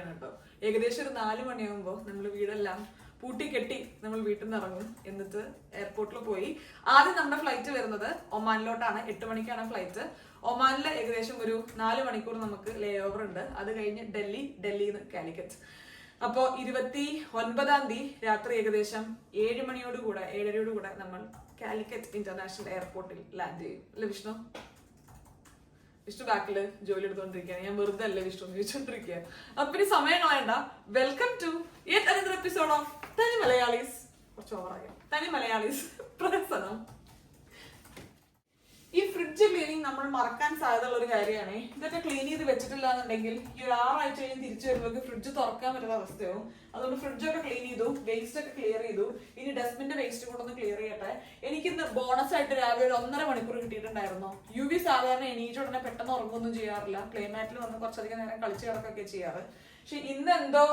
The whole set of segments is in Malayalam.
കേട്ടോ. ഏകദേശം ഒരു 4 മണിയാകുമ്പോൾ നമ്മൾ വീടെല്ലാം പൂട്ടി കെട്ടി നമ്മൾ വീട്ടിൽ നിന്ന് ഇറങ്ങും. എന്നിട്ട് എയർപോർട്ടിൽ പോയി ആദ്യം നമ്മുടെ ഫ്ലൈറ്റ് വരുന്നത് ഒമാനിലോട്ടാണ്. 8 മണിക്കാണ് ഫ്ലൈറ്റ്. ഒമാനിൽ ഏകദേശം ഒരു 4 മണിക്കൂർ നമുക്ക് ലേ ഓവർ ഉണ്ട്. അത് കഴിഞ്ഞ് ഡൽഹിയിൽ നിന്ന് കാലിക്കറ്റ്. അപ്പോ 29-ാം തീയതി രാത്രി ഏകദേശം 7 മണിയോടുകൂടെ 7:30 നമ്മൾ കാലിക്കറ്റ് ഇന്റർനാഷണൽ എയർപോർട്ടിൽ ലാൻഡ് ചെയ്യും. അല്ലെ വിഷ്ണു? വിഷ്ണു ബാക്കില് ജോലി എടുത്തോണ്ടിരിക്കുകയാണ്. ഞാൻ വെറുതെ അല്ലേ വിഷ്ണു എന്ന് ചോദിച്ചോണ്ടിരിക്കുക. അപ്പൊ ഇനി സമയം കളയണ്ട. Welcome to yet another episode of തനി മലയാളീസ്. കുറച്ച് ഓവറായ തനി മലയാളീസ് പ്രസനം. ഈ ഫ്രിഡ്ജ് ക്ലീനിങ് നമ്മൾ മറക്കാൻ സാധ്യതയുള്ള ഒരു കാര്യമാണ്. ഇതൊക്കെ ക്ലീൻ ചെയ്ത് വെച്ചിട്ടില്ല എന്നുണ്ടെങ്കിൽ ഈ ഒരു 6 ആഴ്ച കഴിഞ്ഞ് തിരിച്ചു വരുമ്പോൾ ഫ്രിഡ്ജ് തുറക്കാൻ പറ്റുന്ന അവസ്ഥയാവും. അതുകൊണ്ട് ഫ്രിഡ്ജൊക്കെ ക്ലീൻ ചെയ്തു, വേസ്റ്റ് ഒക്കെ ക്ലിയർ ചെയ്തു. ഇനി ഡസ്റ്റ്ബിന്റെ വേസ്റ്റ് കൂടെ ഒന്ന് ക്ലിയർ ചെയ്യട്ടെ. എനിക്കിന്ന് ബോണസ് ആയിട്ട് രാവിലെ ഒരു 1.5 മണിക്കൂർ കിട്ടിയിട്ടുണ്ടായിരുന്നു. യുവി സാധാരണ എണീറ്റ് ഉടനെ പെട്ടെന്ന് ഉറങ്ങുമൊന്നും ചെയ്യാറില്ല. പ്ലേമാറ്റിൽ വന്ന് കുറച്ചധികം നേരം കളിച്ച് കിടക്കൊക്കെ ചെയ്യാറ്. പക്ഷെ ഇന്ന് എന്തോ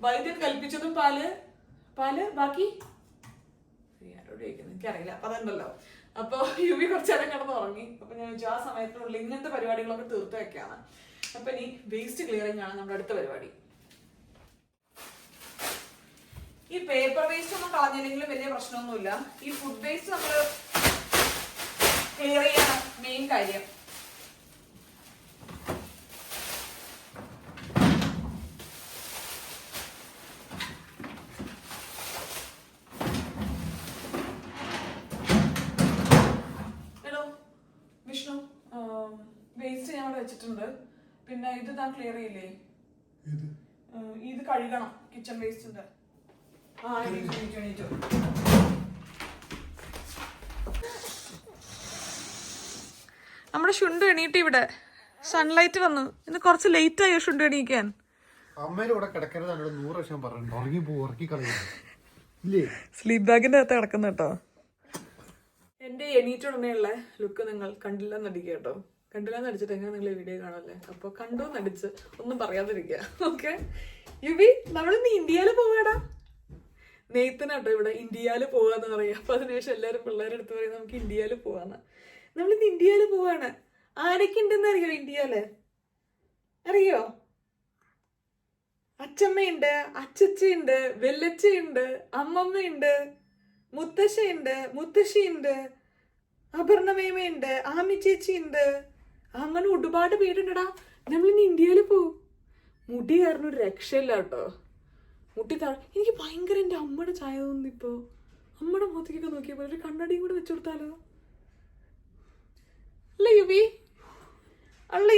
വൈദ്യുതി കൽപ്പിച്ചതും പാല് ബാക്കി ആരോട് ചോദിക്കുന്നു എനിക്കറിയില്ല. അപ്പൊ അതുണ്ടല്ലോ. അപ്പൊ യുവി കുറച്ചു നേരം കിടന്ന് ഉറങ്ങി. അപ്പൊ ഞാൻ ആ സമയത്തിനുള്ളിൽ ഇങ്ങനത്തെ പരിപാടികളൊക്കെ തീർത്ത് വെക്കാണ്. അപ്പൊ ഇനി വേസ്റ്റ് ക്ലിയറിംഗ് ആണ് നമ്മുടെ അടുത്ത പരിപാടി. ഈ പേപ്പർ വേസ്റ്റ് ഒന്നും കളഞ്ഞില്ലെങ്കിലും വലിയ പ്രശ്നമൊന്നുമില്ല. ഈ ഫുഡ് വേസ്റ്റ് നമ്മൾ ക്ലിയർ ചെയ്യാണ് മെയിൻ കാര്യം. വിഷ്ണു, വേസ്റ്റ് ഞാൻ അവിടെ വെച്ചിട്ടുണ്ട്. പിന്നെ ഇത് താൻ ക്ലിയർ ചെയ്യില്ലേ? ഇത് കഴുകണം. കിച്ചൺ വേസ്റ്റിന്റെ നമ്മുടെ ഷുണ്ട് എണീറ്റ്. ഇവിടെ സൺലൈറ്റ് വന്നു. ഇന്ന് കുറച്ച് ലേറ്റ് ആയോ ഷുണ്ട് എണീക്കാൻ? സ്ലീപ്പ് ബാഗിന്റെ അകത്ത് കിടക്കുന്ന കേട്ടോ. എന്റെ എണീറ്റ് ഉടനെയുള്ള ലുക്ക് നിങ്ങൾ കണ്ടില്ലെന്ന് അടിക്കുക കേട്ടോ. കണ്ടില്ലെന്ന് അടിച്ചിട്ട് എങ്ങനെ നിങ്ങൾ വീഡിയോ കാണല്ലേ? അപ്പൊ കണ്ടോന്ന് അടിച്ച് ഒന്നും പറയാതിരിക്കുക. ഓക്കെ യുവി, നമ്മളിന്ന് ഇന്ത്യയില് പോവാടാ. നെയ്ത്തനാട്ടോ ഇവിടെ ഇന്ത്യയില് പോവാന്ന് പറയാ. അപ്പൊ അതിനുശേഷം എല്ലാരും പിള്ളേരുടെ അടുത്ത് പറയും നമുക്ക് ഇന്ത്യയില് പോവാന്ന്. നമ്മളിന്ന് ഇന്ത്യയില് പോവാണ്. ആരൊക്കെ ഉണ്ടെന്ന് അറിയോ ഇന്ത്യയില്? അറിയോ? അച്ചമ്മയുണ്ട്, അച്ചച്ചയുണ്ട്, വെല്ലച്ചയുണ്ട്, അമ്മമ്മയുണ്ട്, മുത്തശ്ശയുണ്ട്, മുത്തശ്ശിയുണ്ട്, അപർണമേമയുണ്ട്, ആമി ചേച്ചിയുണ്ട്. അങ്ങനെ ഒരുപാട് പേരുണ്ടടാ. നമ്മളിന്ന് ഇന്ത്യയില് പോവും. മുടി കാരണം ഒരു രക്ഷയില്ല കേട്ടോ. മുടി എനിക്ക് ഭയങ്കര എന്റെ അമ്മയുടെ ചായ തോന്നിപ്പോ. അമ്മയുടെ മുഖത്തേക്കൊക്കെ നോക്കിയപ്പോ ഒരു കണ്ണടിയും കൂടെ വെച്ചു കൊടുത്താലോ? അല്ല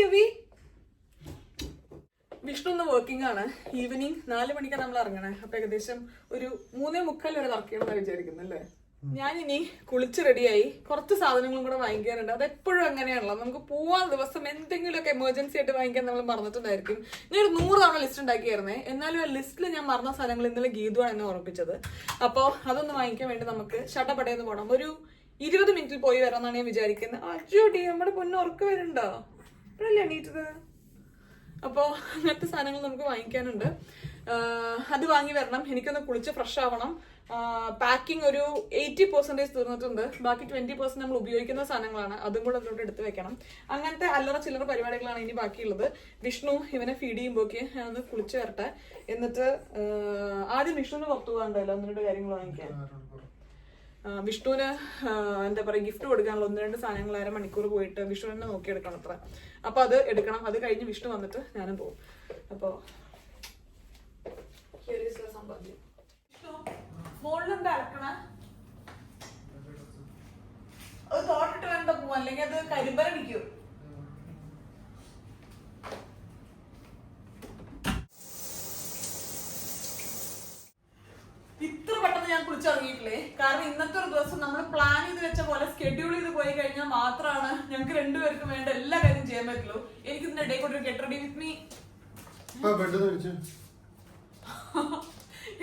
യുവി, വിഷ്ണു ഒന്ന് വർക്കിംഗ് ആണ്. ഈവനിങ് 4 മണിക്കാണ് നമ്മൾ ഇറങ്ങണേ. അപ്പൊ ഏകദേശം ഒരു 3:45 വരെ വർക്ക് ചെയ്യണമെന്നാണ് വിചാരിക്കുന്നത്. അല്ലേ? ഞാനിനി കുളിച്ച് റെഡിയായി. കുറച്ച് സാധനങ്ങളും കൂടെ വാങ്ങിക്കാറുണ്ട്. അത് എപ്പോഴും അങ്ങനെയാണല്ലോ. നമുക്ക് പോവാൻ ദിവസം എന്തെങ്കിലുമൊക്കെ എമർജൻസി ആയിട്ട് വാങ്ങിക്കാൻ നമ്മൾ മറന്നിട്ടുണ്ടായിരിക്കും. ഞാൻ ഒരു 100 തവണ ലിസ്റ്റ് ഉണ്ടാക്കിയായിരുന്നേ. എന്നാലും ആ ലിസ്റ്റിൽ ഞാൻ മറന്ന സാധനങ്ങൾ ഇന്നലെ ഗീതുവാണ് എന്നെ ഓർമ്മിപ്പിച്ചത്. അപ്പോൾ അതൊന്ന് വാങ്ങിക്കാൻ വേണ്ടി നമുക്ക് ഷട്ടപ്പടയെന്ന് പോകണം. ഒരു 20 മിനിറ്റിൽ പോയി വരാമെന്നാണ് ഞാൻ വിചാരിക്കുന്നത്. അജോടി, നമ്മുടെ പൊന്ന് ഉറക്കം വരുന്നുണ്ടോ? ഇപ്പോഴല്ലേ എണീറ്റത്? അപ്പോൾ അങ്ങനത്തെ സാധനങ്ങൾ നമുക്ക് വാങ്ങിക്കാനുണ്ട്. അത് വാങ്ങി വരണം. എനിക്കൊന്ന് കുളിച്ച് ഫ്രഷ് ആവണം. പാക്കിംഗ് ഒരു 80% തീർന്നിട്ടുണ്ട്. ബാക്കി 20% നമ്മൾ ഉപയോഗിക്കുന്ന സാധനങ്ങളാണ്. അതും കൂടെ അതിലോട്ട് എടുത്ത് വെക്കണം. അങ്ങനത്തെ അല്ലറ ചില്ലറ പരിപാടികളാണ് ഇനി ബാക്കിയുള്ളത്. വിഷ്ണു ഇവനെ ഫീഡ് ചെയ്യുമ്പോഴേക്ക് ഞാൻ ഒന്ന് കുളിച്ച് വരട്ടെ. എന്നിട്ട് ആദ്യം വിഷ്ണുവിന് പുറത്തു പോകാണ്ടല്ലോ 1-2 കാര്യങ്ങൾ വാങ്ങിക്കാൻ. വിഷ്ണുവിന് എന്താ പറയുക, ഗിഫ്റ്റ് കൊടുക്കാനുള്ള 1-2 സാധനങ്ങൾ 1/2 മണിക്കൂർ പോയിട്ട് വിഷ്ണുവിനെ നോക്കിയെടുക്കണം അത്ര. അപ്പൊ അത് എടുക്കണം. അത് കഴിഞ്ഞ് വിഷ്ണു വന്നിട്ട് ഞാനും പോകും. അപ്പൊ സമ്പാദ്യം മോളിലെന്താ അലക്കണ? അത് തോട്ടിട്ട് വേണ്ട പോവാ, അല്ലെങ്കിൽ അത് കരിമ്പരടിക്കും. ഇത്ര പെട്ടെന്ന് ഞാൻ കുളിച്ചിറങ്ങിയിട്ടില്ലേ. കാരണം ഇന്നത്തെ ഒരു ദിവസം നമ്മൾ പ്ലാൻ ചെയ്ത് വെച്ച പോലെ സ്കെഡ്യൂൾ ചെയ്ത് പോയി കഴിഞ്ഞാൽ മാത്രമാണ് ഞങ്ങൾക്ക് 2 പേർക്കും വേണ്ട എല്ലാ കാര്യം ചെയ്യാൻ പറ്റുള്ളൂ. എനിക്ക് ഇതിന്റെ ഇടയിൽ കൂടെ ഗെറ്റ് റെഡി വിത്ത് മീ,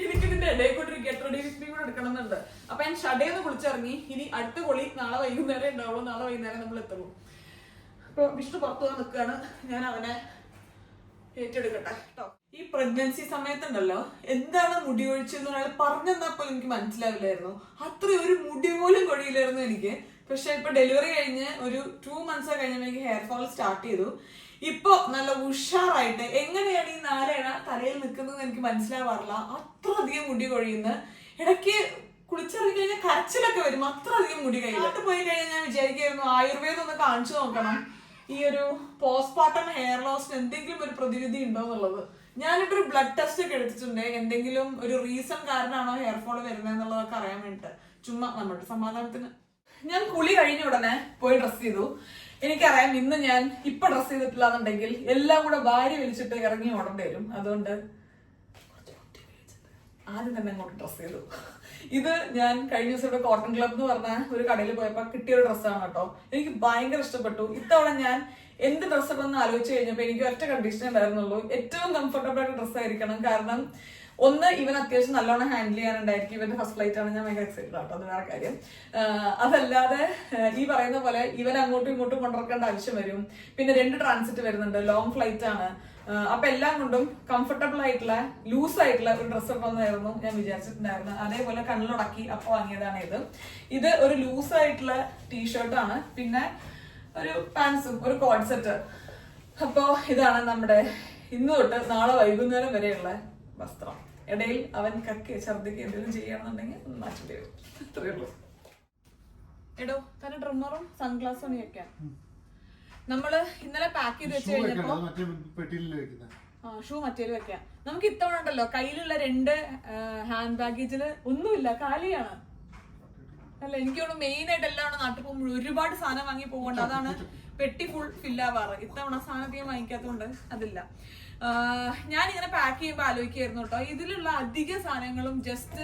എനിക്കിതിന്റെ ഇടയിൽ കൂടെ ഒരു ഗെറ്റ് റെഡി വിത്ത് മീ കൂടെ എടുക്കണമെന്നുണ്ട്. അപ്പൊ ഞാൻ ഷഡേന്ന് കുളിച്ചിറങ്ങി. ഇനി അടുത്ത കൊളി നാളെ വൈകുന്നേരം ഉണ്ടാവുള്ളൂ. നാളെ വൈകുന്നേരം നമ്മൾ എത്തുള്ളൂ. അപ്പൊ വിഷ്ണു പുറത്തു പോകാൻ നിൽക്കുകയാണ്. ഞാൻ അവനെ ഏറ്റെടുക്കട്ടെ കേട്ടോ. ഈ പ്രഗ്നൻസി സമയത്തുണ്ടല്ലോ എന്താണ് മുടി ഒഴിച്ചെന്ന് ഒരാൾ പറഞ്ഞപ്പോൾ എനിക്ക് മനസ്സിലാവില്ലായിരുന്നു. അത്രയും ഒരു മുടി പോലും കൊഴിയില്ലായിരുന്നു എനിക്ക്. പക്ഷെ ഇപ്പൊ ഡെലിവറി കഴിഞ്ഞ് ഒരു 2 months കഴിഞ്ഞപ്പോൾ എനിക്ക് ഹെയർ ഫോൾ സ്റ്റാർട്ട് ചെയ്തു. ഇപ്പൊ നല്ല ഉഷാറായിട്ട് എങ്ങനെയാണ് ഈ 4 ഇഴ തലയിൽ നിൽക്കുന്നത് എനിക്ക് മനസ്സിലാവാറില്ല. അത്രയധികം മുടി കൊഴിയുന്നു. ഇടയ്ക്ക് കുളിച്ചിറങ്ങി കഴിഞ്ഞാൽ കരച്ചിലൊക്കെ വരും, അത്രയധികം മുടി കയ്യിൽ. നാട്ടിൽ പോയി കഴിഞ്ഞാൽ ഞാൻ വിചാരിക്കായിരുന്നു ആയുർവേദം ഒന്ന് കാണിച്ചു നോക്കണം, ഈ ഒരു പോസ്റ്റ്മോർട്ടം ഹെയർ ലോസിന് എന്തെങ്കിലും ഒരു പ്രതിവിധി ഉണ്ടോ എന്നുള്ളത്. ഞാനിപ്പോ ഒരു ബ്ലഡ് ടെസ്റ്റ് ഒക്കെ എടുത്തിട്ടുണ്ട്, എന്തെങ്കിലും ഒരു റീസൺ കാരണമാണോ ഹെയർ ഫോൾ വരുന്നത് എന്നുള്ളതൊക്കെ അറിയാൻ വേണ്ടിട്ട്, ചുമ്മാ നമ്മുടെ സമാധാനത്തിന്. ഞാൻ കുളി കഴിഞ്ഞ ഉടനെ പോയി ഡ്രസ് ചെയ്തു. എനിക്കറിയാം ഇന്ന് ഞാൻ ഇപ്പൊ ഡ്രസ് ചെയ്തിട്ടില്ല എന്നുണ്ടെങ്കിൽ എല്ലാം കൂടെ വാരി വലിച്ചിട്ട് ഇറങ്ങി ഓടേണ്ടി വരും. അതുകൊണ്ട് ആദ്യം തന്നെ അങ്ങോട്ട് ഡ്രസ് ചെയ്തു. ഇത് ഞാൻ കഴിഞ്ഞ ദിവസം ഇവിടെ കോട്ടൺ ക്ലബ് എന്ന് പറഞ്ഞ ഒരു കടയിൽ പോയപ്പോ കിട്ടിയൊരു ഡ്രസ്സാണ് കേട്ടോ. എനിക്ക് ഭയങ്കര ഇഷ്ടപ്പെട്ടു. ഇത്തവണ ഞാൻ എന്ത് ഡ്രസ്സ് ഇടുന്ന ആലോചിച്ച് കഴിഞ്ഞപ്പോ എനിക്ക് ഒറ്റ കണ്ടീഷൻ ഉണ്ടായിരുന്നുള്ളൂ, ഏറ്റവും കംഫർട്ടബിൾ ആയിട്ട് ഡ്രസ്സ് ആയിരിക്കണം. കാരണം ഒന്ന്, ഇവൻ അത്യാവശ്യം നല്ലോണം ഹാൻഡിൽ ചെയ്യാനുണ്ടായിരിക്കും. ഇവന്റെ ഫസ്റ്റ് ഫ്ലൈറ്റ് ആണ്, ഞാൻ ഭയങ്കര എക്സൈറ്റഡ് ആട്ടോ, അത് വേറെ കാര്യം. അതല്ലാതെ ഈ പറയുന്ന പോലെ ഇവൻ അങ്ങോട്ടും ഇങ്ങോട്ടും കൊണ്ടിറക്കേണ്ട ആവശ്യം വരും. പിന്നെ 2 ട്രാൻസിറ്റ് വരുന്നുണ്ട്, ലോങ് ഫ്ലൈറ്റ് ആണ്. അപ്പൊ എല്ലാം കൊണ്ടും കംഫർട്ടബിൾ ആയിട്ടുള്ള ലൂസ് ആയിട്ടുള്ള ഒരു ഡ്രസ്സ് ഇടണമെന്നായിരുന്നു ഞാൻ വിചാരിച്ചിട്ടുണ്ടായിരുന്നത്. അതേപോലെ കണ്ണിലുടക്കി അപ്പൊ വാങ്ങിയതാണ് ഇത്. ഇത് ഒരു ലൂസ് ആയിട്ടുള്ള ടീഷർട്ടാണ്, പിന്നെ ഒരു പാൻസും ഒരു കോഡ് സെറ്റ്. അപ്പോ ഇതാണ് നമ്മുടെ ഇന്ന് തൊട്ട് നാളെ വൈകുന്നേരം വരെയുള്ള വസ്ത്രം. ഇടയിൽ അവൻ കക്കി ഛർദിക്ക് എന്തെങ്കിലും ചെയ്യണമെന്നുണ്ടെങ്കിൽ മാറ്റേണ്ടി വരും. ഇത്രയേ ഉള്ളൂ. എടോ തന്നെ ട്രിമ്മറും സൺഗ്ലാസും വെക്കാൻ നമ്മള് ഇന്നലെ പാക്ക് ചെയ്ത് വെച്ച് കഴിഞ്ഞപ്പോ ഷൂ മറ്റേല് വെക്കാം. നമുക്ക് ഇത്തവണ ഉണ്ടല്ലോ കയ്യിലുള്ള 2 ഹാൻഡ് ബാഗേജില് ഒന്നുമില്ല, കാലിയാണ്. അല്ല, എനിക്ക് തോന്നുന്നു മെയിൻ ആയിട്ട് എല്ലാം നാട്ടിൽ പോകുമ്പോൾ ഒരുപാട് സാധനം വാങ്ങി പോകണ്ട, അതാണ് പെട്ടി ഫുൾ ഫില്ലാവാറ്. ഇത്തവണ സാധനം അധികം വാങ്ങിക്കാത്തതുകൊണ്ട് അതില്ല. ഞാനിങ്ങനെ പാക്ക് ചെയ്യുമ്പോൾ ആലോചിക്കായിരുന്നു കേട്ടോ, ഇതിലുള്ള അധിക സാധനങ്ങളും ജസ്റ്റ്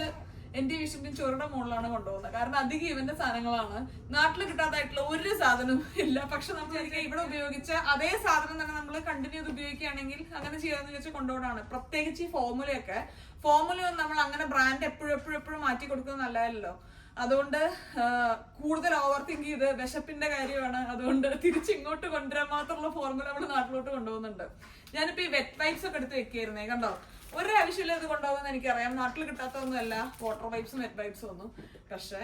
എന്റെ വിഷുവിന്റെ ചൊറുടെ മുകളിലാണ് കൊണ്ടുപോകുന്നത്. കാരണം അധികം ഇവന്റെ സാധനങ്ങളാണ്, നാട്ടിൽ കിട്ടാതായിട്ടുള്ള ഒരു സാധനവും ഇല്ല. പക്ഷെ നമ്മൾ ഇവിടെ ഉപയോഗിച്ച അതേ സാധനം തന്നെ നമ്മൾ കണ്ടിന്യൂ ചെയ്ത് ഉപയോഗിക്കുകയാണെങ്കിൽ അങ്ങനെ ചെയ്യാന്ന് വെച്ചാൽ കൊണ്ടുപോകണമാണ്. പ്രത്യേകിച്ച് ഈ ഫോർമുലയൊന്നും നമ്മൾ അങ്ങനെ ബ്രാൻഡ് എപ്പോഴും മാറ്റി കൊടുക്കുന്നത് നല്ലതല്ലോ. അതുകൊണ്ട് കൂടുതൽ ഓവർ തിങ്ക് ചെയ്ത് വിശപ്പിന്റെ കാര്യമാണ്, അതുകൊണ്ട് തിരിച്ചിങ്ങോട്ട് കൊണ്ടുവരാൻ മാത്രമുള്ള ഫോർമുല നമ്മൾ നാട്ടിലോട്ട് കൊണ്ടുപോകുന്നുണ്ട്. ഞാനിപ്പോ ഈ വെറ്റ് വൈപ്സ് ഒക്കെ എടുത്ത് വെക്കായിരുന്നേ, കണ്ടോ, ഒരാവശ്യമില്ല ഇത് കൊണ്ടുപോകുന്ന എനിക്കറിയാം. നാട്ടിൽ കിട്ടാത്തൊന്നുമല്ല വാട്ടർ വൈപ്സും വെറ്റ് വൈപ്സും ഒന്നും. പക്ഷെ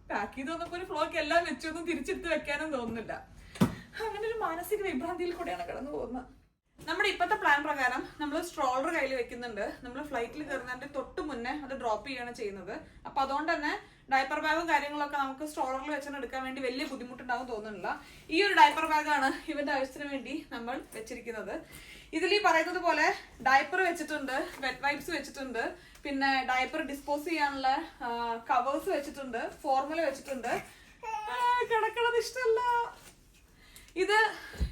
പാക്ക് ചെയ്ത് വന്നപ്പോ ഒരു ഫ്ലോക്ക് എല്ലാം വെച്ചൊന്നും തിരിച്ചെടുത്ത് വെക്കാനും തോന്നുന്നില്ല. അങ്ങനെ ഒരു മാനസിക വിഭ്രാന്തിയിൽ കൂടെയാണ് കടന്നു പോകുന്നത്. നമ്മുടെ ഇപ്പോഴത്തെ പ്ലാൻ പ്രകാരം നമ്മൾ സ്ട്രോളർ കയ്യിൽ വെക്കുന്നുണ്ട്. നമ്മൾ ഫ്ലൈറ്റിൽ കയറുന്നതിന്റെ തൊട്ട് മുന്നേ അത് ഡ്രോപ്പ് ചെയ്യാണ് ചെയ്യുന്നത്. അപ്പൊ അതുകൊണ്ട് തന്നെ ഡയപ്പർ ബാഗും കാര്യങ്ങളൊക്കെ നമുക്ക് സ്ട്രോളറിൽ വെച്ചാൽ എടുക്കാൻ വേണ്ടി വലിയ ബുദ്ധിമുട്ടുണ്ടാവും തോന്നുന്നില്ല. ഈ ഒരു ഡയപ്പർ ബാഗാണ് ഇവന്റെ ആവശ്യത്തിന് വേണ്ടി നമ്മൾ വെച്ചിരിക്കുന്നത്. ഇതിൽ ഈ പറയുന്നത് പോലെ ഡയപ്പർ വെച്ചിട്ടുണ്ട്, വെറ്റ് വൈപ്സ് വെച്ചിട്ടുണ്ട്, പിന്നെ ഡയപ്പർ ഡിസ്പോസ് ചെയ്യാനുള്ള കവേഴ്സ് വെച്ചിട്ടുണ്ട്, ഫോർമുല വെച്ചിട്ടുണ്ട്. കിടക്കണത് ഇഷ്ടമല്ല. ഇത്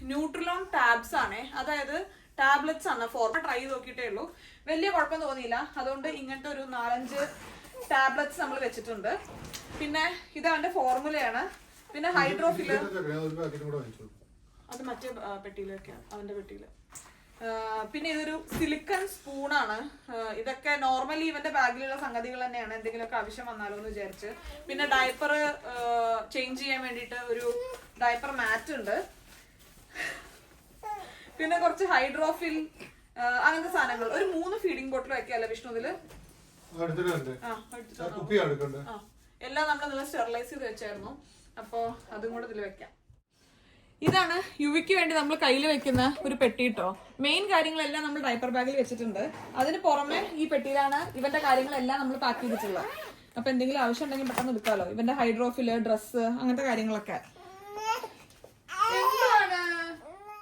ന്യൂട്രിലോൺ ടാബ്സ് ആണ്, അതായത് ടാബ്ലറ്റ്സ് ആണ്. ഫോർമുല ട്രൈ ചെയ്ത് നോക്കിയിട്ടേ ഉള്ളൂ, വലിയ കുഴപ്പം തോന്നിയില്ല. അതുകൊണ്ട് ഇങ്ങനത്തെ ഒരു 4-5 ടാബ്ലറ്റ്സ് നമ്മൾ വെച്ചിട്ടുണ്ട്. പിന്നെ ഇത് അവന്റെ ഫോർമുലയാണ്. പിന്നെ ഹൈഡ്രോഫില് അത് മറ്റേ പെട്ടിയിൽ വെക്കാം, അവന്റെ പെട്ടിയില്. പിന്നെ ഇതൊരു സിലിക്കൺ സ്പൂണാണ്. ഇതൊക്കെ നോർമലി ഇവന്റെ ബാഗിലുള്ള സംഗതികൾ തന്നെയാണ്, എന്തെങ്കിലുമൊക്കെ ആവശ്യം വന്നാലോ എന്ന് വിചാരിച്ച്. പിന്നെ ഡയപ്പർ ചേഞ്ച് ചെയ്യാൻ വേണ്ടിയിട്ട് ഒരു ഡയപ്പർ മാറ്റ് ഉണ്ട്. പിന്നെ കുറച്ച് ഹൈഡ്രോഫിൽ അങ്ങനത്തെ സാധനങ്ങൾ. ഒരു 3 ഫീഡിംഗ് ബോട്ടിൽ വെക്കാല്ലോ വിഷ്ണു ഇതില്. എല്ലാം നമ്മൾ നല്ല സ്റ്റെറിലൈസ് ചെയ്ത് വെച്ചായിരുന്നു, അപ്പൊ അതും കൂടെ ഇതിൽ വെക്കാം. ഇതാണ് യുവിക്ക് വേണ്ടി നമ്മൾ കയ്യിൽ വെക്കുന്ന ഒരു പെട്ടി കേട്ടോ. മെയിൻ കാര്യങ്ങളെല്ലാം നമ്മൾ ഡയപ്പർ ബാഗിൽ വെച്ചിട്ടുണ്ട്. അതിന് പുറമെ ഈ പെട്ടിയിലാണ് ഇവന്റെ കാര്യങ്ങളെല്ലാം നമ്മൾ പാക്ക് ചെയ്തിട്ടുള്ളത്. അപ്പൊ എന്തെങ്കിലും ആവശ്യം ഉണ്ടെങ്കിൽ പെട്ടെന്ന് എടുക്കാമല്ലോ. ഇവന്റെ ഹൈഡ്രോഫില്, ഡ്രസ്സ്, അങ്ങനത്തെ കാര്യങ്ങളൊക്കെ.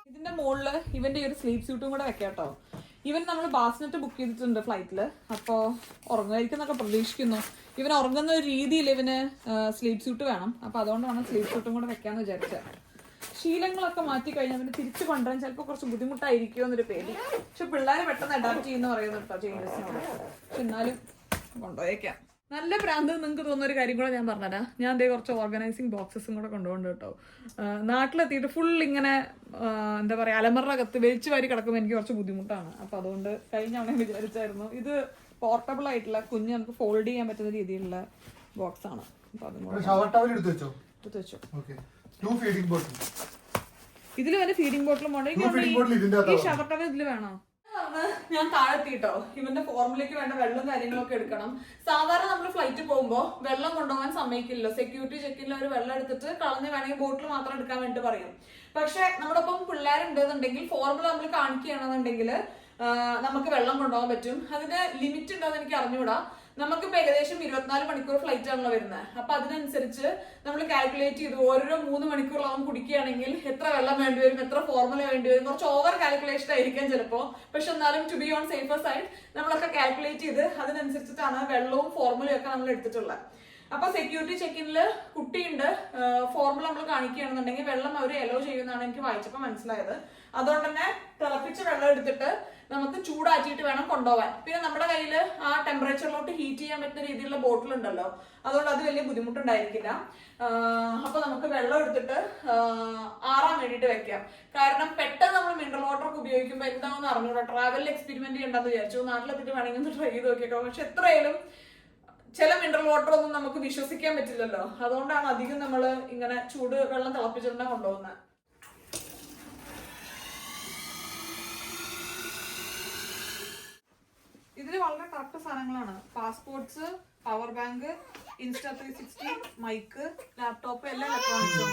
ഇതിന്റെ മുകളില് ഇവന്റെ ഈ ഒരു സ്ലീപ്പ് സ്യൂട്ടും കൂടെ വെക്കാം കേട്ടോ. ഇവൻ നമ്മൾ ബാസ്നെറ്റ് ബുക്ക് ചെയ്തിട്ടുണ്ട് ഫ്ലൈറ്റില്. അപ്പോ ഉറങ്ങുമായിരിക്കും എന്നൊക്കെ പ്രതീക്ഷിക്കുന്നു. ഇവൻ ഉറങ്ങുന്ന ഒരു രീതിയിൽ ഇവന് സ്ലീപ്പ് സ്യൂട്ട് വേണം. അപ്പൊ അതുകൊണ്ടാണ് സ്ലീപ്പ് സ്യൂട്ടും കൂടെ വെക്കാന്ന് വിചാരിച്ചത്. ശീലങ്ങളൊക്കെ മാറ്റി കഴിഞ്ഞാൽ പിന്നെ തിരിച്ചു കൊണ്ടുവരാൻ ചിലപ്പോൾ കുറച്ച് ബുദ്ധിമുട്ടായിരിക്കുമോ എന്നൊരു പേടി. പക്ഷെ പിള്ളേരെ പെട്ടെന്ന് അഡാപ്റ്റ് ചെയ്യുന്ന പറയുന്നത് കേട്ടോ ചേഞ്ചസിനോട്. പക്ഷെ എന്നാലും കൊണ്ടുപോയേക്കാം. നല്ല ഭ്രാന്ത് നിങ്ങൾക്ക് തോന്നുന്ന ഒരു കാര്യം കൂടെ ഞാൻ പറഞ്ഞുതരാം. ഞാൻ അതേ കുറച്ച് ഓർഗനൈസിങ് ബോക്സസും കൂടെ കൊണ്ടുപോകുന്നുണ്ട് കേട്ടോ. നാട്ടിലെത്തിയിട്ട് ഫുൾ ഇങ്ങനെ എന്താ പറയുക അലമറകത്ത് വലിച്ചു വാരി കിടക്കുമ്പോൾ എനിക്ക് കുറച്ച് ബുദ്ധിമുട്ടാണ്. അപ്പൊ അതുകൊണ്ട് കഴിഞ്ഞ തവണ വിചാരിച്ചായിരുന്നു ഇത് പോർട്ടബിൾ ആയിട്ടുള്ള കുഞ്ഞ് നമുക്ക് ഫോൾഡ് ചെയ്യാൻ പറ്റുന്ന രീതിയിലുള്ള ബോക്സ് ആണ്. അപ്പൊ അതും എടുത്ത് വെച്ചോ. ഇതിൽ വരെ ഫീഡിംഗ് ബോട്ടിലും ഈ ഷവർ ടവൽ ഇതിൽ വേണോ? ഞാൻ താഴെത്തിട്ടോ ഇവന്റെ ഫോർമുലയ്ക്ക് വേണ്ട വെള്ളം കാര്യങ്ങളൊക്കെ എടുക്കണം. സാധാരണ നമ്മൾ ഫ്ലൈറ്റ് പോകുമ്പോൾ വെള്ളം കൊണ്ടുപോകാൻ സമ്മതിക്കില്ല. സെക്യൂരിറ്റി ചെക്കിൽ ഒരു വെള്ളം എടുത്തിട്ട് കളഞ്ഞ് വേണമെങ്കിൽ ബോട്ടിൽ മാത്രം എടുക്കാൻ വേണ്ടി പറയും. പക്ഷെ നമ്മുടെ ഒപ്പം പിള്ളേരുണ്ടെന്നുണ്ടെങ്കിൽ ഫോർമുല നമ്മൾ കാണിക്കുകയാണെന്നുണ്ടെങ്കിൽ നമുക്ക് വെള്ളം കൊണ്ടുപോകാൻ പറ്റും. അതിന്റെ ലിമിറ്റ് ഉണ്ടോന്ന് എനിക്ക് അറിഞ്ഞുകൂടാ. നമുക്കിപ്പോ ഏകദേശം 24 മണിക്കൂർ ഫ്ലൈറ്റ് ആണല്ലോ വരുന്നത്. അപ്പൊ അതിനനുസരിച്ച് നമ്മൾ കാൽക്കുലേറ്റ് ചെയ്തു ഓരോ 3 മണിക്കൂറോളം കുടിക്കുകയാണെങ്കിൽ എത്ര വെള്ളം വേണ്ടിവരും, എത്ര ഫോർമുല വേണ്ടിവരും. കുറച്ച് ഓവർ കാൽക്കുലേഷൻ ആയിരിക്കാം ചിലപ്പോ. പക്ഷെ എന്നാലും to be on safer side നമ്മളൊക്കെ കാൽക്കുലേറ്റ് ചെയ്ത് അതിനനുസരിച്ചിട്ടാണ് വെള്ളവും ഫോർമുലയും ഒക്കെ നമ്മൾ എടുത്തിട്ടുള്ളത്. അപ്പൊ സെക്യൂരിറ്റി ചെക്കിനിൽ കുട്ടിയുണ്ട്, ഫോർമുല നമ്മൾ കാണിക്കുകയാണെന്നുണ്ടെങ്കിൽ വെള്ളം അവർ അലോ ചെയ്യുന്നതാണ് എനിക്ക് വായിച്ചപ്പോൾ മനസ്സിലായത്. അതുകൊണ്ട് തന്നെ തിളപ്പിച്ച വെള്ളം എടുത്തിട്ട് നമുക്ക് ചൂടാക്കിയിട്ട് വേണം കൊണ്ടുപോകാൻ. പിന്നെ നമ്മുടെ കയ്യിൽ ആ ടെമ്പറേച്ചറിലോട്ട് ഹീറ്റ് ചെയ്യാൻ പറ്റുന്ന രീതിയിലുള്ള ബോട്ടിൽ ഉണ്ടല്ലോ, അതുകൊണ്ട് അത് വലിയ ബുദ്ധിമുട്ടുണ്ടായിരിക്കില്ല. അപ്പൊ നമുക്ക് വെള്ളം എടുത്തിട്ട് ആറാൻ വേണ്ടിയിട്ട് വെക്കാം. കാരണം പെട്ടെന്ന് നമ്മൾ മിനറൽ വാട്ടർ ഒക്കെ ഉപയോഗിക്കുമ്പോൾ എന്താണെന്ന് അറിഞ്ഞൂടാ. ട്രാവലിൽ എക്സ്പെരിമെന്റ് ചെയ്യണ്ടെന്ന് വിചാരിച്ചു. നാട്ടിലെത്തിട്ട് വേണമെങ്കിൽ ഒന്ന് ട്രൈ ചെയ്ത് നോക്കിയേക്കാം. പക്ഷെ എത്രയായാലും ചില മിനറൽ വാട്ടർ ഒന്നും നമുക്ക് വിശ്വസിക്കാൻ പറ്റില്ലല്ലോ. അതുകൊണ്ടാണ് അധികം നമ്മൾ ഇങ്ങനെ ചൂട് വെള്ളം തിളപ്പിച്ചിട്ടാണ് കൊണ്ടുപോകുന്നത്. ഇതില് വളരെ കറക്റ്റ് സാധനങ്ങളാണ്. Passports, power bank, Insta360, mic, laptop, എല്ലാ ഇലക്ട്രോണിക്സും.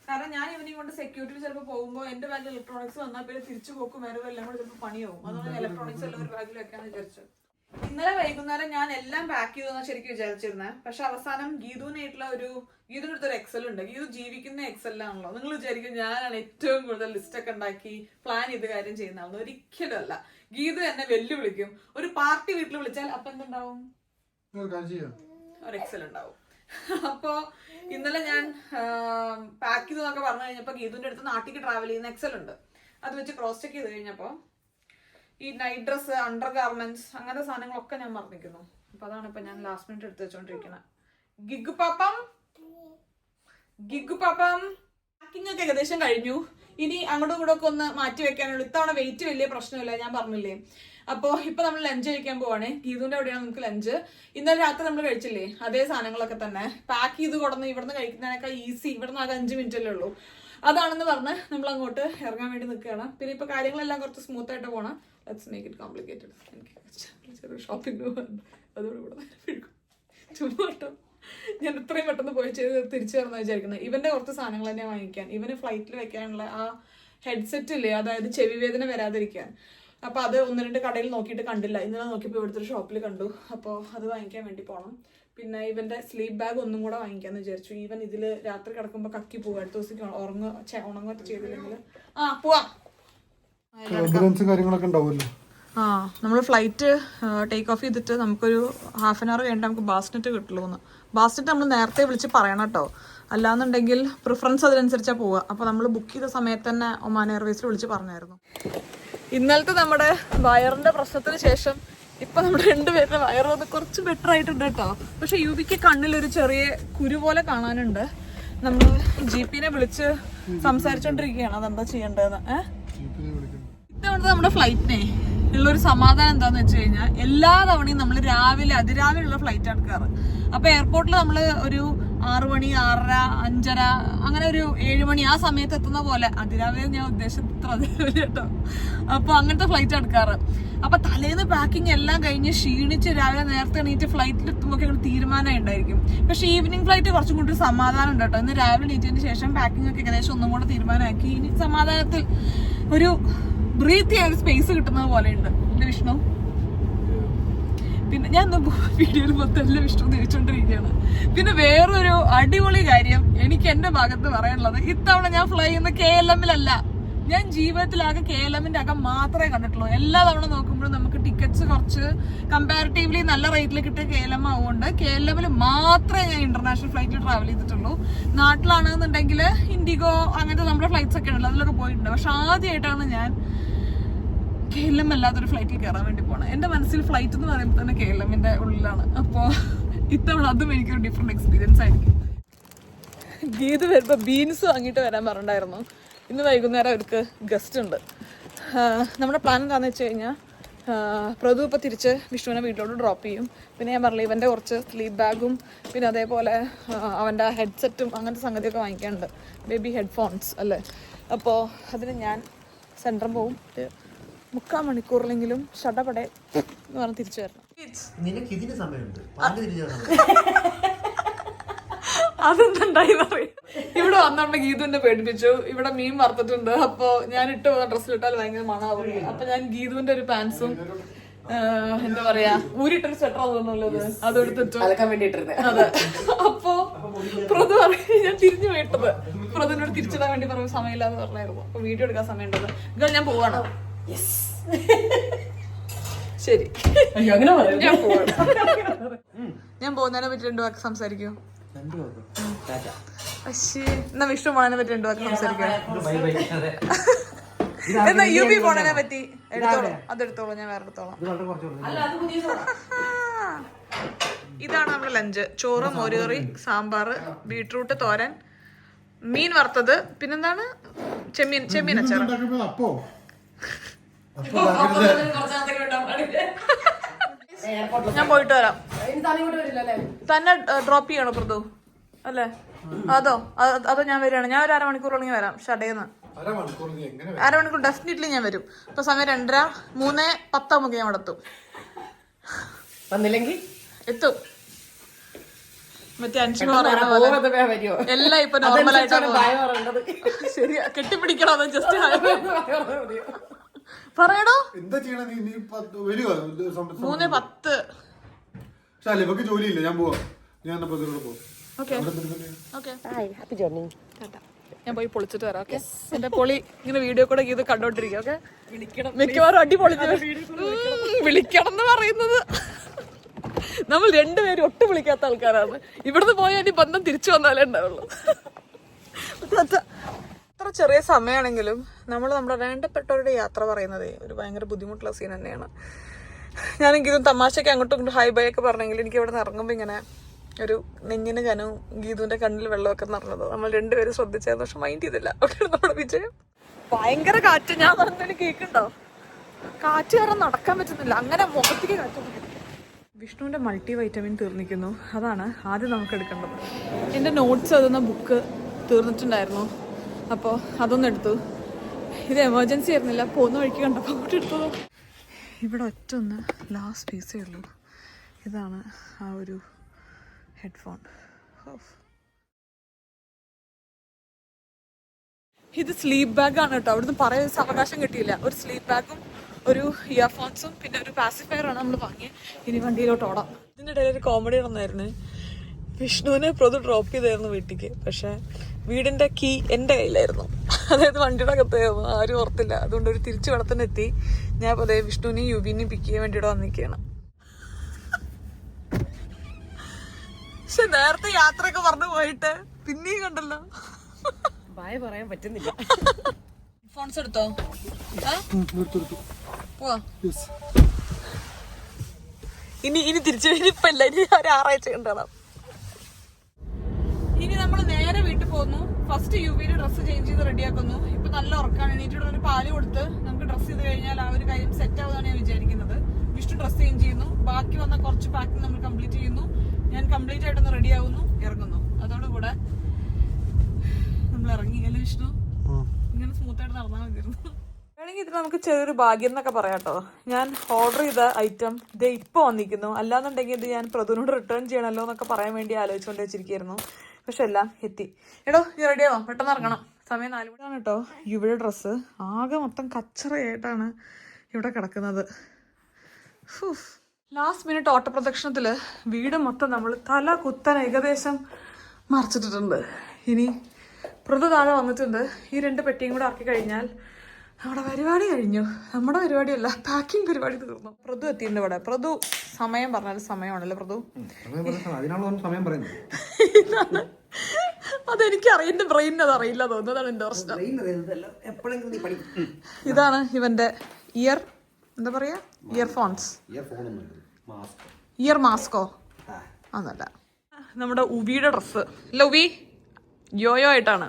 കാരണം ഞാൻ ഇവനെയും കൊണ്ട് സെക്യൂരിറ്റി ചിലപ്പോൾ പോകുമ്പോൾ എന്റെ ബാഗിൽ ഇലക്ട്രോണിക്സ് വന്നാൽ പിന്നെ തിരിച്ചു പോക്കും വരവും എല്ലാം കൂടെ ചിലപ്പോൾ പണിയാവും. അതുകൊണ്ട് ഇലക്ട്രോണിക്സ് എല്ലാം ഒരു ബാഗിൽ വെക്കാന്ന് വിചാരിച്ചു. ഇന്നലെ വൈകുന്നേരം ഞാൻ എല്ലാം പാക്ക് ചെയ്തെന്നാണ് ശരിക്കും വിചാരിച്ചിരുന്നത്. പക്ഷെ അവസാനം ഗീതുവിനായിട്ടുള്ള ഗീതുവിന്റെ അടുത്തൊരു എക്സൽ ഉണ്ട്. ഗീതു ജീവിക്കുന്ന എക്സലാണല്ലോ. നിങ്ങൾ വിചാരിക്കും ഞാനാണ് ഏറ്റവും കൂടുതൽ ലിസ്റ്റ് ഒക്കെ ഉണ്ടാക്കി പ്ലാൻ ചെയ്ത് കാര്യം ചെയ്യുന്ന ആളെന്ന്. ഒരിക്കലും അല്ല. ഗീതു എന്നെ വെല്ലുവിളിക്കും. ഒരു പാർട്ടി വീട്ടിൽ വിളിച്ചാൽ അപ്പൊ എന്തുണ്ടാവും? ഒരു എക്സൽ ഉണ്ടാവും. അപ്പോ ഇന്നലെ ഞാൻ പാക്ക് ചെയ്തെന്നൊക്കെ പറഞ്ഞു കഴിഞ്ഞപ്പോ ഗീതുവിന്റെ അടുത്ത് നാട്ടിലേക്ക് ട്രാവൽ ചെയ്യുന്ന എക്സൽ ഉണ്ട്. അത് വെച്ച് ക്രോസ് ചെക്ക് ചെയ്ത് കഴിഞ്ഞപ്പോ ഈ നൈറ്റ് ഡ്രസ്, അണ്ടർ ഗാർമെന്റ്സ് അങ്ങനത്തെ സാധനങ്ങളൊക്കെ ഞാൻ മറന്നിരിക്കുന്നു. അപ്പൊ അതാണ് ഇപ്പൊ ഞാൻ ലാസ്റ്റ് മിനിറ്റ് എടുത്ത് വെച്ചോണ്ടിരിക്കുന്നത്. ഗിഗു പാപ്പം പാക്കിംഗ് ഒക്കെ ഏകദേശം കഴിഞ്ഞു. ഇനി അങ്ങോട്ടും കൂടെ ഒക്കെ ഒന്ന് മാറ്റി വെക്കാനുള്ളൂ. ഇത്തവണ വെയിറ്റ് വലിയ പ്രശ്നമില്ല, ഞാൻ പറഞ്ഞില്ലേ. അപ്പൊ ഇപ്പൊ നമ്മൾ ലഞ്ച് കഴിക്കാൻ പോവാണ്. ഗീതുവിന്റെ അവിടെയാണ് നമുക്ക് ലഞ്ച്. ഇന്നലെ രാത്രി നമ്മൾ കഴിച്ചില്ലേ അതേ സാധനങ്ങളൊക്കെ തന്നെ പാക്ക് ചെയ്ത് കൊടുന്ന് ഇവിടുന്ന് കഴിക്കുന്നതിനൊക്കെ ഈസി. ഇവിടുന്ന് ആകെ 5 മിനിറ്റല്ലേ ഉള്ളൂ. അതാണെന്ന് പറഞ്ഞ് നമ്മൾ അങ്ങോട്ട് ഇറങ്ങാൻ വേണ്ടി നിൽക്കുകയാണ്. പിന്നെ ഇപ്പൊ കാര്യങ്ങളെല്ലാം കുറച്ച് സ്മൂത്ത് ആയിട്ട് പോകണം. Let's make it complicated. എനിക്ക് ഷോപ്പിംഗ് അതോടുകൂടെ ചുമ്മാട്ടോ ഞാൻ ഇത്രയും പെട്ടെന്ന് പോയി ചെയ്ത് തിരിച്ചു വരണമെന്ന് വിചാരിക്കുന്നത്. ഇവന്റെ കുറച്ച് സാധനങ്ങൾ തന്നെ വാങ്ങിക്കാൻ. ഇവന് ഫ്ലൈറ്റിൽ വെക്കാനുള്ള ആ ഹെഡ്സെറ്റ് ഇല്ലേ, അതായത് ചെവി വേദന വരാതിരിക്കാൻ. അപ്പൊ അത് 1-2 കടയിൽ നോക്കിയിട്ട് കണ്ടില്ല. ഇന്നലെ നോക്കിയപ്പോൾ ഇവിടുത്തെ ഒരു ഷോപ്പിൽ കണ്ടു. അപ്പോൾ അത് വാങ്ങിക്കാൻ വേണ്ടി പോകണം. പിന്നെ ഇവന്റെ സ്ലീപ്പ് ബാഗ് ഒന്നും കൂടെ വാങ്ങിക്കാന്ന് വിചാരിച്ചു. ഈവൻ ഇതില് രാത്രി കിടക്കുമ്പോ കക്കി പോകും. അടുത്ത ദിവസം ഉണങ്ങൊക്കെ ചെയ്തില്ലെങ്കിൽ പോവാം. കാര്യങ്ങളൊക്കെ ഉണ്ടാവുമല്ലോ. നമ്മള് ഫ്ലൈറ്റ് ടേക്ക് ഓഫ് ചെയ്തിട്ട് നമുക്കൊരു ഹാഫ് ആൻ അവർ കഴിഞ്ഞിട്ട് നമുക്ക് ബാസ്നെറ്റ് കിട്ടുള്ളൂ. ബാസ്നെറ്റ് നമ്മൾ നേരത്തെ വിളിച്ച് പറയണം കേട്ടോ. അല്ലാന്നുണ്ടെങ്കിൽ പ്രിഫറൻസ് അതിനനുസരിച്ചാണ് പോവുക. അപ്പോൾ നമ്മൾ ബുക്ക് ചെയ്ത സമയത്ത് തന്നെ ഒമാൻ എയർവേസിൽ വിളിച്ച് പറഞ്ഞായിരുന്നു. ഇന്നലത്തെ നമ്മുടെ വയറിന്റെ പ്രശ്നത്തിന് ശേഷം ഇപ്പൊ നമ്മുടെ 2 പേരുടെ വയറ് കുറച്ച് ബെറ്റർ ആയിട്ടുണ്ട് കേട്ടോ. പക്ഷെ യുവിക്ക് കണ്ണിലൊരു ചെറിയ കുരു പോലെ കാണാനുണ്ട്. നമ്മൾ GP-നെ വിളിച്ച് സംസാരിച്ചോണ്ടിരിക്കുകയാണ് അതെന്താ ചെയ്യേണ്ടതെന്ന്. ഇത്തവണത്തെ നമ്മുടെ ഫ്ലൈറ്റിനെ ഉള്ളൊരു സമാധാനം എന്താന്ന് വെച്ച് കഴിഞ്ഞാൽ എല്ലാ തവണയും നമ്മൾ അതിരാവിലെയുള്ള ഫ്ലൈറ്റ് എടുക്കാറ്. അപ്പൊ എയർപോർട്ടിൽ നമ്മൾ ഒരു 6 മണി, 6:30, 5:30 അങ്ങനെ ഒരു 7 മണി ആ സമയത്ത് എത്തുന്ന പോലെ. അതിരാവിലെ ഞാൻ ഉദ്ദേശിച്ചത്ര അതിരാവിലെ കേട്ടോ. അപ്പൊ അങ്ങനത്തെ ഫ്ലൈറ്റ് എടുക്കാറ്. അപ്പൊ തലേന്ന് പാക്കിംഗ് എല്ലാം കഴിഞ്ഞ് ക്ഷീണിച്ച് രാവിലെ നേരത്തെ എണീറ്റ് ഫ്ലൈറ്റിൽ എത്തുമ്പോൾ തീരുമാനം ഉണ്ടായിരിക്കും. പക്ഷെ ഈവനിങ് ഫ്ലൈറ്റ് കുറച്ചും കൂടി സമാധാനം ഉണ്ട് കേട്ടോ. ഇന്ന് രാവിലെ എണീറ്റതിന് ശേഷം പാക്കിംഗ് ഒക്കെ ഏകദേശം ഒന്നും കൂടെ തീരുമാനമാക്കി. ഇനി സമാധാനത്തിൽ ഒരു ബ്രീത്ത് ചെയ്യാൻ സ്പേസ് കിട്ടുന്നത് പോലെ ഉണ്ട് എന്റെ വിഷ്ണു. പിന്നെ ഞാൻ വീഡിയോയിൽ മൊത്തം എല്ലാം വിഷ്ണു തിരിച്ചോണ്ടിരിക്കുകയാണ്. പിന്നെ വേറൊരു അടിപൊളി കാര്യം എനിക്ക് എന്റെ ഭാഗത്ത് പറയാനുള്ളത്, ഇത്തവണ ഞാൻ ഫ്ലൈ ചെയ്യുന്ന KLM-ലല്ല. ഞാൻ ജീവിതത്തിലാകെ KLM-ന്റെ അകം മാത്രമേ കണ്ടിട്ടുള്ളൂ. എല്ലാ തവണ നോക്കുമ്പോഴും നമുക്ക് ടിക്കറ്റ്സ് കുറച്ച് കമ്പാരിറ്റീവ്ലി നല്ല റേറ്റിൽ കിട്ടിയ KLM ആവുകൊണ്ട് KLM-ൽ മാത്രമേ ഞാൻ ഇന്റർനാഷണൽ ഫ്ലൈറ്റിൽ ട്രാവൽ ചെയ്തിട്ടുള്ളൂ. നാട്ടിലാണെന്നുണ്ടെങ്കിൽ ഇൻഡിഗോ അങ്ങനത്തെ നമ്മുടെ ഫ്ലൈറ്റ്സ് ഒക്കെ ഉണ്ടല്ലോ, അതിലൊക്കെ പോയിട്ടുണ്ട്. പക്ഷെ ആദ്യമായിട്ടാണ് ഞാൻ KLM അല്ലാത്തൊരു ഫ്ലൈറ്റിൽ കയറാൻ വേണ്ടി പോകണം. എന്റെ മനസ്സിൽ ഫ്ലൈറ്റ് എന്ന് പറയുമ്പോൾ തന്നെ KLM-ന്റെ ഉള്ളിലാണ്. അപ്പോൾ ഇത്തവണ അതും എനിക്കൊരു ഡിഫറെന്റ് എക്സ്പീരിയൻസ് ആയിരിക്കും. ഗീത് വരുമ്പോൾ ബീൻസ് വാങ്ങിയിട്ട് വരാൻ പറഞ്ഞിട്ടുണ്ടായിരുന്നു. ഇന്ന് വൈകുന്നേരം അവർക്ക് ഗസ്റ്റ് ഉണ്ട്. നമ്മുടെ പ്ലാൻ എന്താണെന്ന് വെച്ച് കഴിഞ്ഞാൽ പ്രതു ഇപ്പോൾ തിരിച്ച് വിഷ്ണുവിനെ വീട്ടിലോട്ട് ഡ്രോപ്പ് ചെയ്യും. പിന്നെ ഞാൻ പറഞ്ഞില്ല ഇവൻ്റെ കുറച്ച് സ്ലീപ്പ് ബാഗും പിന്നെ അതേപോലെ അവൻ്റെ ഹെഡ്സെറ്റും അങ്ങനത്തെ സംഗതിയൊക്കെ വാങ്ങിക്കാനുണ്ട്. ബേബി ഹെഡ്ഫോൺസ് അല്ലേ. അപ്പോൾ അതിന് ഞാൻ സെൻട്രം പോവും. 3/4 മണിക്കൂറിലെങ്കിലും ഷടപടെ എന്ന് പറഞ്ഞ് തിരിച്ചു വരണം. അതെന്തുണ്ടായിന്ന് അറിയാം. ഇവിടെ വന്നോണ്ട് ഗീതുവിനെ പേടിപ്പിച്ചു. ഇവിടെ മീൻ വറുത്തിട്ടുണ്ട്. അപ്പൊ ഞാൻ ഇട്ട് പോകുന്ന ഡ്രസ്സിലിട്ടാൽ ഭയങ്കര മണാവും. അപ്പൊ ഞാൻ ഗീതുവിന്റെ ഒരു പാൻസും എന്താ പറയാ ഊരിട്ടൊരു സ്വെറ്റർ തോന്നുന്നല്ലോ അതെടുത്തിട്ടു. അതെ. അപ്പൊ പ്രതു പറയും ഞാൻ തിരിഞ്ഞു പോയിട്ടത്. പ്രതുവിനോട് തിരിച്ചിടാൻ വേണ്ടി പറഞ്ഞ സമയമില്ലാന്ന് പറഞ്ഞായിരുന്നു. അപ്പൊ വീഡിയോ എടുക്കാൻ സമയം ഉണ്ടത്. ഗേൾ ഞാൻ പോവാണ്. ശരി ഞാൻ പോവാണ്. ഞാൻ പോകുന്നതിനെ പറ്റി 2 വാക്ക് സംസാരിക്കൂ. എന്നാ വിഷ്ണു പോണതിനെ പറ്റി 2 വാക്ക് സംസാരിക്കൂ. എന്നാ UP പോണതിനെ പറ്റി എടുത്തോളൂ. അതെടുത്തോളൂ, ഞാൻ വേറെ എടുത്തോളാം. ഇതാണ് നമ്മുടെ ലഞ്ച്. ചോറ്, മോരുകറി, സാമ്പാറ്, ബീട്രൂട്ട് തോരൻ, മീൻ വറുത്തത്, പിന്നെന്താണ് ചെമ്മീൻ അച്ചാർ. ഞാൻ പോയിട്ട് വരാം. തന്നെ ഡ്രോപ്പ് ചെയ്യണോ പ്രതു അല്ലേ? അതോ ഞാൻ വരികയാണ്. ഞാൻ ഒരു 1/2 മണിക്കൂറോളെങ്കിൽ വരാം. ഷടേന്ന് 1/2 മണിക്കൂർ ഡെഫിനറ്റ്ലി ഞാൻ വരും. ഇപ്പൊ സമയം 2:30, 3:10 ആകുമ്പോ ഞാൻ അവിടെ എത്തും. എത്തും. മറ്റേ അൻഷന് പറയുന്ന എല്ലാം ഇപ്പൊ നോർമലായിട്ടാണ്. ശരിയാ, കെട്ടിപ്പിടിക്കണോ അതോ ജസ്റ്റ് പറയണോ? 3:10. ജോലിയില്ല, ഞാൻ പോവാ. ഞാൻ പോയി പൊളിച്ചിട്ട് വരാം. ഓക്കെ, എന്റെ പൊളി ഇങ്ങനെ വീഡിയോ കൂടെ ഇത് കണ്ടോണ്ടിരിക്കും. ഓക്കെ, മിക്കവാറും അടി പൊളിച്ച് വിളിക്കണം എന്ന് പറയുന്നത് നമ്മൾ 2 പേരും ഒട്ടും വിളിക്കാത്ത ആൾക്കാരാണ്. ഇവിടുന്ന് പോയാൽ ഈ ബന്ധം തിരിച്ചു വന്നാലേ ഉണ്ടാവുള്ളൂ. എത്ര ചെറിയ സമയമാണെങ്കിലും നമ്മൾ നമ്മുടെ വേണ്ടപ്പെട്ടവരുടെ യാത്ര പറയുന്നത് ഒരു ഭയങ്കര ബുദ്ധിമുട്ടുള്ള സീൻ തന്നെയാണ്. ഞാനെങ്കിലും തമാശയ്ക്ക് അങ്ങോട്ടും ഇങ്ങോട്ടും ഹൈ ബൈ ഒക്കെ പറഞ്ഞെങ്കിൽ എനിക്ക് ഇവിടെ നിന്ന് ഇറങ്ങുമ്പോൾ ഇങ്ങനെ ഒരു നെഞ്ഞിന് കനവും ഗീതുവിന്റെ കണ്ണിൽ വെള്ളമൊക്കെ നിറഞ്ഞത് നമ്മൾ 2 പേരും ശ്രദ്ധിച്ചായിരുന്നു. പക്ഷെ മൈൻഡ് ചെയ്തില്ല. അവിടെ നമ്മുടെ വിജയം. ഭയങ്കര കാറ്റ്. ഞാൻ പറഞ്ഞതിന് കേൾക്കുന്നുണ്ടോ? കാറ്റ് കാരണം നടക്കാൻ പറ്റുന്നില്ല. അങ്ങനെ മുഖത്തേക്ക് കാറ്റ്. വിഷ്ണുവിന്റെ മൾട്ടി വൈറ്റമിൻ തീർന്നിരിക്കുന്നു. അതാണ് ആദ്യം നമുക്ക് എടുക്കേണ്ടത്. എൻ്റെ നോട്ട്സ് എഴുതുന്ന ബുക്ക് തീർന്നിട്ടുണ്ടായിരുന്നു. അപ്പോൾ അതൊന്നും എടുത്തു. ഇത് എമർജൻസി ആയിരുന്നില്ല, പോകുന്ന വഴിക്ക് കണ്ടപ്പോൾ അങ്ങോട്ട് എടുത്തത്. ഇവിടെ ഒറ്റൊന്ന് ലാസ്റ്റ് പീസേ ഉള്ളൂ. ഇതാണ് ആ ഒരു ഹെഡ്ഫോൺ. ഇത് സ്ലീപ്പ് ബാഗാണ് കേട്ടോ. അവിടുന്ന് പറയാൻ അവകാശം കിട്ടിയില്ല. ഒരു സ്ലീപ്പ് ബാഗും ഒരു ഇയർഫോൺസും പിന്നെ ഒരു പാസിഫയറാണ് നമ്മൾ വാങ്ങിയത്. ഇനി വണ്ടിയിലോട്ട് ഓടാം. ഇതിൻ്റെ ഇടയിൽ ഒരു കോമഡി നടന്നായിരുന്നു. വിഷ്ണുവിനെ പ്രതു ഡ്രോപ്പ് ചെയ്തായിരുന്നു വീട്ടിലേക്ക്. പക്ഷെ വീടിന്റെ കീ എൻ്റെ കയ്യിലായിരുന്നു. അതായത് വണ്ടിയുടെ അകത്തായിരുന്നു. ആരും ഓർത്തില്ല. അതുകൊണ്ട് ഒരു തിരിച്ചു വെള്ളത്തിനെത്തി. ഞാൻ പോലെ വിഷ്ണുവിനെയും യുവിനെയും പിക്ക് ചെയ്യാൻ വേണ്ടിയിട്ട് വന്നിരിക്കുകയാണ്. പക്ഷെ നേരത്തെ യാത്രയൊക്കെ പറഞ്ഞു പോയിട്ട് പിന്നെയും കണ്ടല്ലോ. ബായ് പറയാൻ പറ്റുന്നില്ല. ഫോൺസ് എടുത്തോ? പോവാ. ഇനി തിരിച്ചു ഇനിയിപ്പല്ല. ഇനി ഒരു 6 ആഴ്ച കണ്ടാണ്. ഇനി നമ്മൾ നേരെ വീട്ടിൽ പോകുന്നു. ഫസ്റ്റ് യുവിയുടെ ഡ്രസ്സ് ചേഞ്ച് ചെയ്ത് റെഡിയാക്കുന്നു. ഇപ്പൊ നല്ല ഉറക്കാണ്. എണീറ്റിട്ട് ഒരു പാല് കൊടുത്ത് നമുക്ക് ഡ്രസ്സ് ചെയ്ത് കഴിഞ്ഞാൽ ആ ഒരു കാര്യം സെറ്റ് ആവുന്നതാണ് ഞാൻ വിചാരിക്കുന്നത്. വിഷ്ണു ഡ്രസ്സ് ചേഞ്ച് ചെയ്യുന്നു. ബാക്കി വന്ന കുറച്ച് പാക്കിംഗ് നമ്മൾ കംപ്ലീറ്റ് ചെയ്യുന്നു. ഞാൻ കംപ്ലീറ്റ് ആയിട്ടൊന്ന് റെഡി ആവുന്നു, ഇറങ്ങുന്നു. അതോടുകൂടെ നമ്മൾ ഇറങ്ങി. അല്ലേ വിഷ്ണു? ഇങ്ങനെ സ്മൂത്ത് ആയിട്ട് നടന്നാൽ മതിയായിരുന്നു. വേണമെങ്കിൽ ഇത് നമുക്ക് ചെറിയൊരു ഭാഗ്യം എന്നൊക്കെ പറയാട്ടോ. ഞാൻ ഓർഡർ ചെയ്ത ഐറ്റം ഇത് ഇപ്പൊ വന്നിരിക്കുന്നു. അല്ലാന്നുണ്ടെങ്കിൽ ഇത് ഞാൻ പ്രതുവിനോട് റിട്ടേൺ ചെയ്യണമല്ലോ എന്നൊക്കെ പറയാൻ വേണ്ടി ആലോചിച്ചുകൊണ്ട് വെച്ചിരിക്കുന്നു. പക്ഷെ എല്ലാം എത്തി. എടോ നീ റെഡിയാവോ? പെട്ടെന്ന് ഇറങ്ങണം. സമയം 4 മണിയാണ് കേട്ടോ. ഇവിടെ ഡ്രസ്സ് ആകെ മൊത്തം കച്ചറയായിട്ടാണ് ഇവിടെ കിടക്കുന്നത്. ലാസ്റ്റ് മിനിറ്റ് ഓട്ടപ്രദക്ഷിണത്തില് വീട് മൊത്തം നമ്മൾ തല കുത്തൻ ഏകദേശം മറിച്ചിട്ടിട്ടുണ്ട്. ഇനി പ്രതു താഴെ വന്നിട്ടുണ്ട്. ഈ 2 പെട്ടിയും കൂടെ ആക്കി കഴിഞ്ഞാൽ നമ്മുടെ പരിപാടി കഴിഞ്ഞു. നമ്മുടെ പരിപാടിയല്ല, പാക്കിംഗ് പരിപാടി തീർന്നു. പ്രതു എത്തിയിട്ടുണ്ട് ഇവിടെ. പ്രതു സമയം പറഞ്ഞാൽ സമയമാണല്ലോ പ്രതു. അതെനിക്കറിയാം. എന്റെ ബ്രെയിനിന് അത് അറിയില്ല തോന്നുന്നതാണ് എന്റെ പ്രശ്നം. ഇതാണ് ഇവന്റെ എന്താ പറയാ, ഇയർഫോൺസ്. ഇയർ മാസ്കോ അതല്ല. നമ്മുടെ ഉവിയുടെ ഡ്രസ്സ് ഇല്ല, ഉവി യോയോ ആയിട്ടാണ്.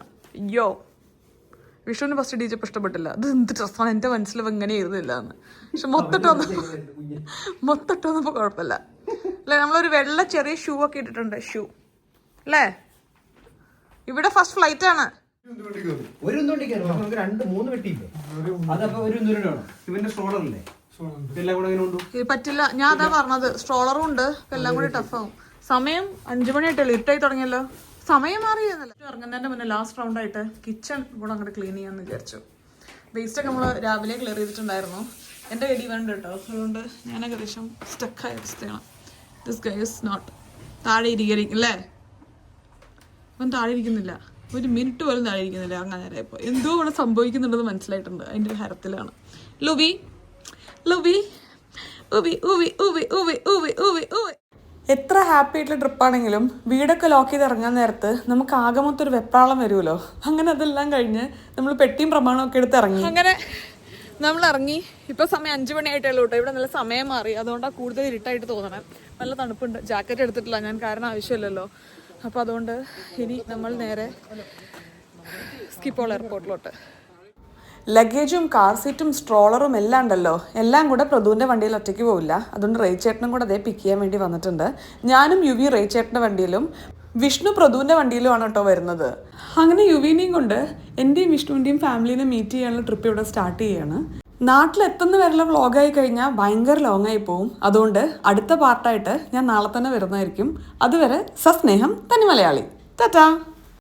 യോ വിഷുവിന് ഫസ്റ്റ് ഡീച്ചപ്പോൾ ഇഷ്ടപ്പെട്ടില്ല. ഇത് എന്ത് ഡ്രസ്സാണ്, എൻ്റെ മനസ്സിൽ എങ്ങനെ എഴുതില്ല എന്ന്. പക്ഷെ മൊത്തട്ട് വന്നപ്പോൾ കുഴപ്പമില്ല അല്ലേ. നമ്മളൊരു വെള്ള ചെറിയ ഷൂ ഒക്കെ ഇട്ടിട്ടുണ്ട്. ഷൂ അല്ലേ. ഇവിടെ ഫസ്റ്റ് ഫ്ലൈറ്റ് ആണ്. ഒരു ഉന്തുവണ്ടിക്കാണ് നമുക്ക് 2-3 വെട്ടിയില്ലേ അതപ്പോ ഒരു ഉന്തുവണ്ടി വേണം ഇവന്റെ സ്ട്രോളറില്ലേ എല്ലാം കൂടെ എങ്ങനെ കൊണ്ടു പറ്റില്ല. ഞാൻ അതാ പറഞ്ഞത്, സ്ട്രോളറും ഉണ്ട്, എല്ലാം കൂടി ടഫാവും. സമയം 5 മണിയായിട്ടല്ലോ, ഇരുട്ടായി തുടങ്ങിയല്ലോ. സമയം മാറിയെന്നല്ല. ഇറങ്ങുന്നതിന്റെ മുന്നേ ലാസ്റ്റ് റൗണ്ട് ആയിട്ട് കിച്ചൺ കൂടെ അങ്ങോട്ട് ക്ലീൻ ചെയ്യാന്ന് വിചാരിച്ചു. വേസ്റ്റ് ഒക്കെ നമ്മൾ രാവിലെ ക്ലിയർ ചെയ്തിട്ടുണ്ടായിരുന്നു. എൻ്റെ ഗഡി വേണ്ട കേട്ടോ, അതുകൊണ്ട് ഞാൻ ഏകദേശം സ്റ്റക്കായ അവസ്ഥയാണ്. ദിസ് ഗൈ ഇസ് നോട്ട് താഴെ ഇരിക്കും അല്ലേ? അവൻ താഴെ ഇരിക്കുന്നില്ല, ഒരു മിനിറ്റ് പോലും താഴെ ഇരിക്കുന്നില്ല. അങ്ങനെ ഇപ്പോൾ എന്തോ ഇവിടെ സംഭവിക്കുന്നുണ്ടെന്ന് മനസ്സിലായിട്ടുണ്ട്. അതിൻ്റെ ഒരു ഹരത്തിലാണ്. ലുവി ലുവി ഉവി ഉവി ഉവി ഉവി ഉവി ഉവി ഉവി. എത്ര ഹാപ്പി ആയിട്ടുള്ള ട്രിപ്പാണെങ്കിലും വീടൊക്കെ ലോക്ക് ചെയ്ത് ഇറങ്ങാൻ നേരത്ത് നമുക്ക് ആകെ മൊത്തം ഒരു വെപ്രാളം വരുമല്ലോ. അങ്ങനെ അതെല്ലാം കഴിഞ്ഞ് നമ്മൾ പെട്ടിയും പ്രമാണവും ഒക്കെ എടുത്ത് ഇറങ്ങി. അങ്ങനെ നമ്മൾ ഇറങ്ങി. ഇപ്പോൾ സമയം 5 മണിയായിട്ടുള്ളൂ കേട്ടോ. ഇവിടെ നല്ല സമയം മാറി, അതുകൊണ്ടാണ് കൂടുതൽ ഇരുട്ടായിട്ട് തോന്നണം. നല്ല തണുപ്പുണ്ട്. ജാക്കറ്റ് എടുത്തിട്ടില്ല ഞാൻ, കാരണം ആവശ്യമില്ലല്ലോ. അപ്പോൾ അതുകൊണ്ട് ഇനി നമ്മൾ നേരെ സ്കിപ്പോൾ എയർപോർട്ടിലോട്ട്. ലഗേജും കാർ സീറ്റും സ്ട്രോളറും എല്ലാം ഉണ്ടല്ലോ, എല്ലാം കൂടെ പ്രദുവിൻ്റെ വണ്ടിയിൽ ഒറ്റയ്ക്ക് പോവില്ല. അതുകൊണ്ട് റേച്ചേട്ടനും കൂടെ അതേ പിക്ക് ചെയ്യാൻ വേണ്ടി വന്നിട്ടുണ്ട്. ഞാനും യുവി റേച്ചേട്ടൻ്റെ വണ്ടിയിലും വിഷ്ണു പ്രദുവിൻ്റെ വണ്ടിയിലുമാണ് കേട്ടോ വരുന്നത്. അങ്ങനെ യുവിനെയും കൊണ്ട് എൻ്റെയും വിഷ്ണുവിൻ്റെയും ഫാമിലീനെ മീറ്റ് ചെയ്യാനുള്ള ട്രിപ്പ് ഇവിടെ സ്റ്റാർട്ട് ചെയ്യാണ്. നാട്ടിലെത്തുന്ന വരെയുള്ള വ്ളോഗായി കഴിഞ്ഞാൽ ഭയങ്കര ലോങ് ആയി പോവും. അതുകൊണ്ട് അടുത്ത പാർട്ടായിട്ട് ഞാൻ നാളെ തന്നെ വരുന്നതായിരിക്കും. അതുവരെ സസ്നേഹം തനി മലയാളി. ടാറ്റാ.